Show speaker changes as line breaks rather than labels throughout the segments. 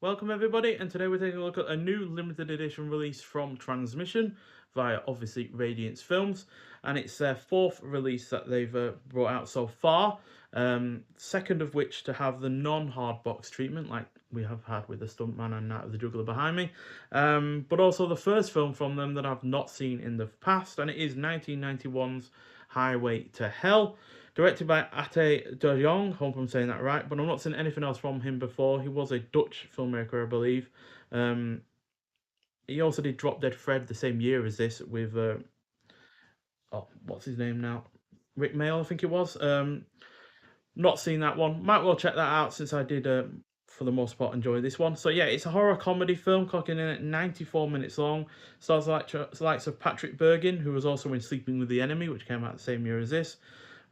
Welcome everybody, and today we're taking a look at a new limited edition release from Transmission via obviously Radiance Films, and it's their fourth release that they've brought out so far. Second of which to have the non-hard box treatment, like we have had with the Stuntman and Night of the Juggler behind me, but also the first film from them that I've not seen in the past, and it is 1991's Highway to Hell. Directed by Ate de Jong, hope I'm saying that right, but I'm not seen anything else from him before. He was a Dutch filmmaker, I believe. Um, he also did Drop Dead Fred the same year as this with, oh, what's his name now? Rick Mail, I think it was. Not seen that one. Might well check that out since I did, for the most part, enjoy this one. So yeah, it's a horror comedy film, clocking in at 94 minutes long. Stars like likes of Patrick Bergin, who was also in Sleeping with the Enemy, which came out the same year as this.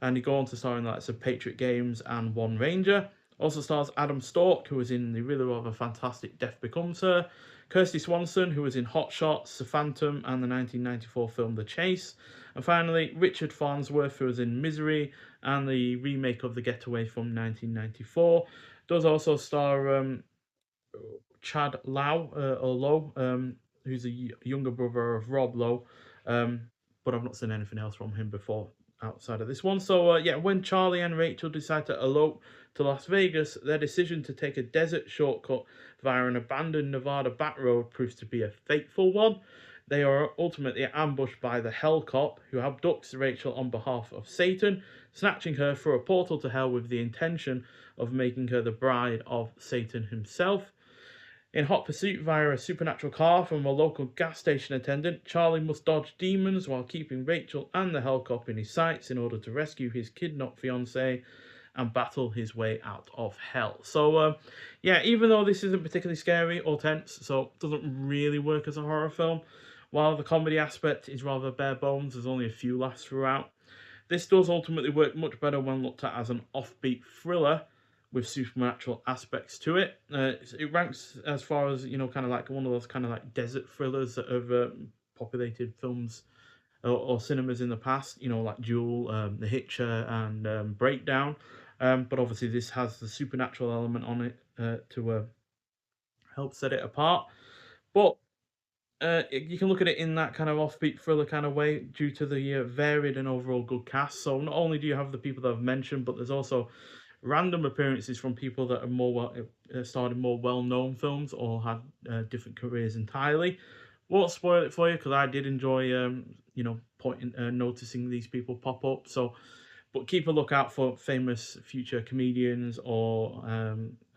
And he go on to star in the likes of Patriot Games and One Ranger. Also stars Adam Stork, who was in the really rather fantastic Death Becomes Her. Kirsty Swanson, who was in Hot Shots, The Phantom, and the 1994 film The Chase. And finally, Richard Farnsworth, who was in Misery and the remake of The Getaway from 1994. Does also star Chad Lau, or Lowe, who's a younger brother of Rob Lowe. But I've not seen anything else from him before outside of this one. So yeah, when Charlie and Rachel decide to elope to Las Vegas, their decision to take a desert shortcut via an abandoned Nevada back road proves to be a fateful one. They are ultimately ambushed by the Hell Cop, who abducts Rachel on behalf of Satan, snatching her through a portal to hell with the intention of making her the bride of Satan himself. In hot pursuit via a supernatural car from a local gas station attendant, Charlie must dodge demons while keeping Rachel and the Hellcop in his sights in order to rescue his kidnapped fiancée and battle his way out of hell. So, yeah, even though this isn't particularly scary or tense, so it doesn't really work as a horror film, while the comedy aspect is rather bare bones, there's only a few laughs throughout. This does ultimately work much better when looked at as an offbeat thriller with supernatural aspects to it. It ranks as far as, kind of like one of those kind of like desert thrillers that have populated films or cinemas in the past, like Jewel, The Hitcher, and Breakdown. But obviously, this has the supernatural element on it to help set it apart. But you can look at it in that kind of offbeat thriller kind of way due to the varied and overall good cast. So not only do you have the people that I've mentioned, but there's also random appearances from people that are more starred in more well-known films or had different careers entirely. Won't spoil it for you because I did enjoy, noticing these people pop up. So, but keep a lookout for famous future comedians or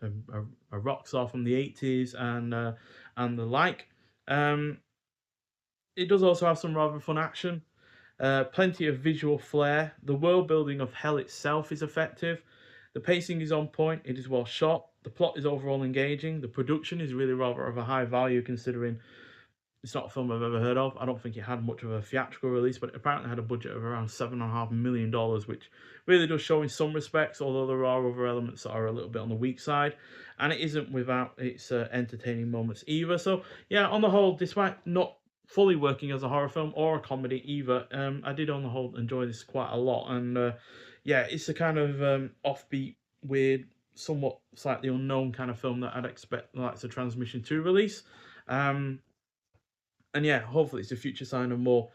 a rock star from the 80s and the like. Um, it does also have some rather fun action, plenty of visual flair. The world building of Hell itself is effective. The pacing is on point. It is well shot. The plot is overall engaging. The production is really rather of a high value considering it's not a film I've ever heard of. I don't think it had much of a theatrical release, but it apparently had a budget of around $7.5 million, which really does show in some respects, although there are other elements that are a little bit on the weak side. And it isn't without its entertaining moments either. So, yeah, on the whole, despite not fully working as a horror film or a comedy either, I did on the whole enjoy this quite a lot. And yeah, it's a kind of offbeat, weird, somewhat slightly unknown kind of film that I'd expect like the Transmission to release. And yeah, hopefully it's a future sign of more,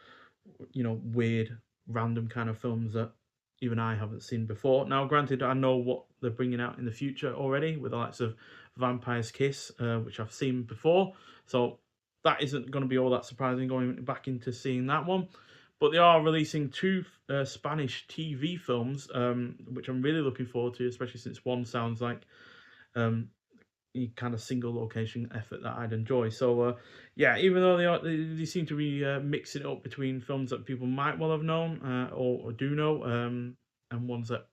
weird, random kind of films that even I haven't seen before. Now, granted, I know what they're bringing out in the future already with the likes of Vampire's Kiss, which I've seen before. So that isn't going to be all that surprising going back into seeing that one. But they are releasing two Spanish TV films, which I'm really looking forward to, especially since one sounds like um, kind of single location effort that I'd enjoy. So yeah, even though they seem to be mixing it up between films that people might well have known or do know, and ones that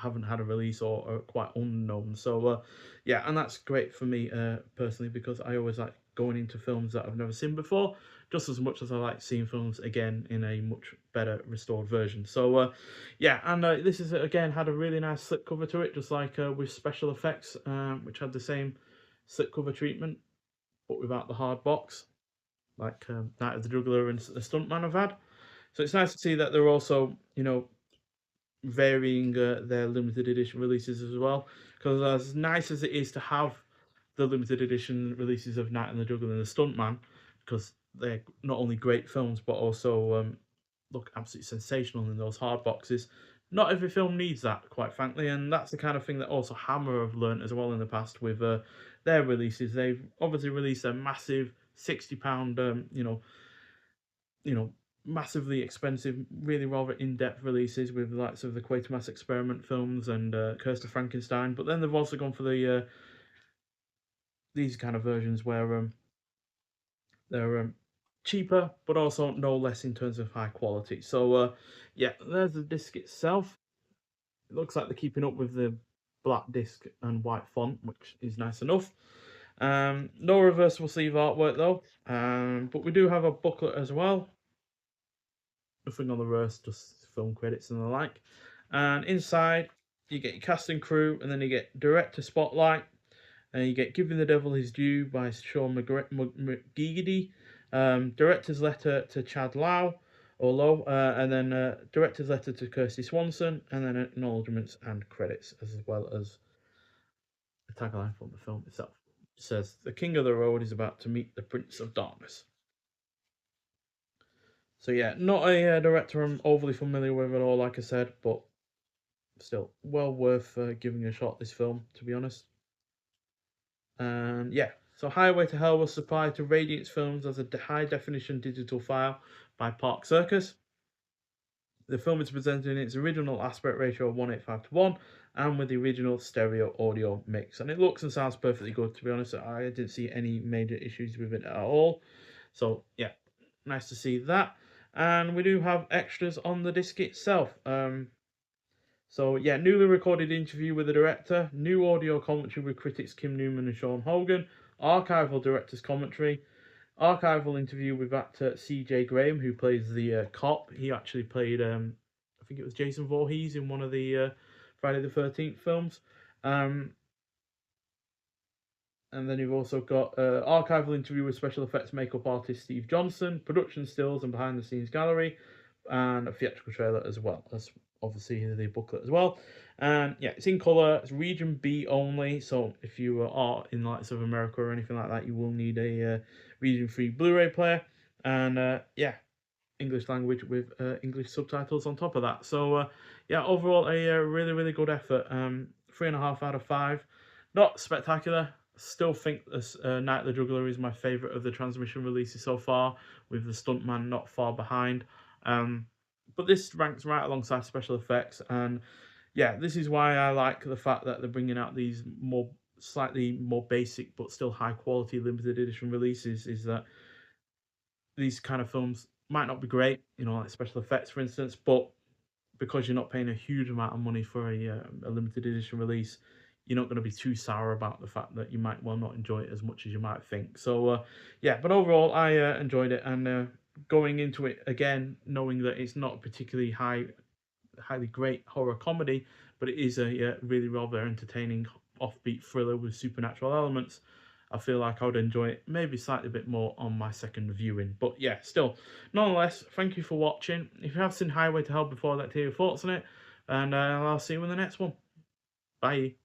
haven't had a release or are quite unknown. So yeah, and that's great for me personally because I always like going into films that I've never seen before, just as much as I like seeing films again in a much better restored version. So yeah, and this is again had a really nice slipcover to it, just like with special effects, which had the same slipcover treatment, but without the hard box, like Night of the Juggler and the Stuntman have had. So it's nice to see that they're also, varying their limited edition releases as well. Because as nice as it is to have the limited edition releases of Night and the Juggler and the Stuntman, because they're not only great films but also look absolutely sensational in those hard boxes. Not every film needs that, quite frankly, and that's the kind of thing that also Hammer have learnt as well in the past with their releases. They've obviously released a massive £60, you know, massively expensive, really rather in-depth releases with the likes of the Quatermass Experiment films and Curse of Frankenstein. But then they've also gone for the these kind of versions where they're cheaper, but also no less in terms of high quality. So yeah, there's the disc itself. It looks like they're keeping up with the black disc and white font, which is nice enough. No reversible sleeve artwork though, but we do have a booklet as well. Nothing on the reverse, just film credits and the like. And inside, you get your cast and crew, and then you get director spotlight, and you get Giving the Devil His Due by Sean McGeady, director's letter to Chad Lowe, and then director's letter to Kirsty Swanson, and then acknowledgements and credits, as well as the tagline from the film itself. It says, "The King of the Road is about to meet the Prince of Darkness." So yeah, not a director I'm overly familiar with at all, like I said, but still well worth giving a shot, this film, to be honest. And yeah, so Highway to Hell was supplied to Radiance Films as a high definition digital file by Park Circus. The film is presented in its original aspect ratio of 1:8:5 and with the original stereo audio mix. And it looks and sounds perfectly good, to be honest. I didn't see any major issues with it at all. So yeah, nice to see that. And we do have extras on the disc itself. So yeah, newly recorded interview with the director, new audio commentary with critics Kim Newman and Sean Hogan, archival director's commentary, archival interview with actor C.J. Graham, who plays the cop. He actually played, I think it was Jason Voorhees in one of the Friday the 13th films. And then you've also got archival interview with special effects makeup artist Steve Johnson, production stills and behind the scenes gallery, and a theatrical trailer as well as obviously the booklet as well. And yeah, it's in color. It's region B only. So if you are in the likes of America or anything like that, you will need a region 3 Blu-ray player. And yeah, English language with English subtitles on top of that. So yeah, overall a really good effort. 3.5 out of 5. Not spectacular. Still think this Night of the Juggler is my favourite of the transmission releases so far, with the Stuntman not far behind. But this ranks right alongside special effects, and yeah, this is why I like the fact that they're bringing out these slightly more basic but still high quality limited edition releases. Is that these kind of films might not be great, like special effects, for instance, but because you're not paying a huge amount of money for a limited edition release, you're not going to be too sour about the fact that you might well not enjoy it as much as you might think. So yeah, but overall I enjoyed it, and going into it again, knowing that it's not a particularly highly great horror comedy, but it is a really rather entertaining offbeat thriller with supernatural elements, I feel like I would enjoy it maybe slightly bit more on my second viewing. But yeah, still, nonetheless, thank you for watching. If you have seen Highway to Hell before, I'd like to hear your thoughts on it, and I'll see you in the next one. Bye.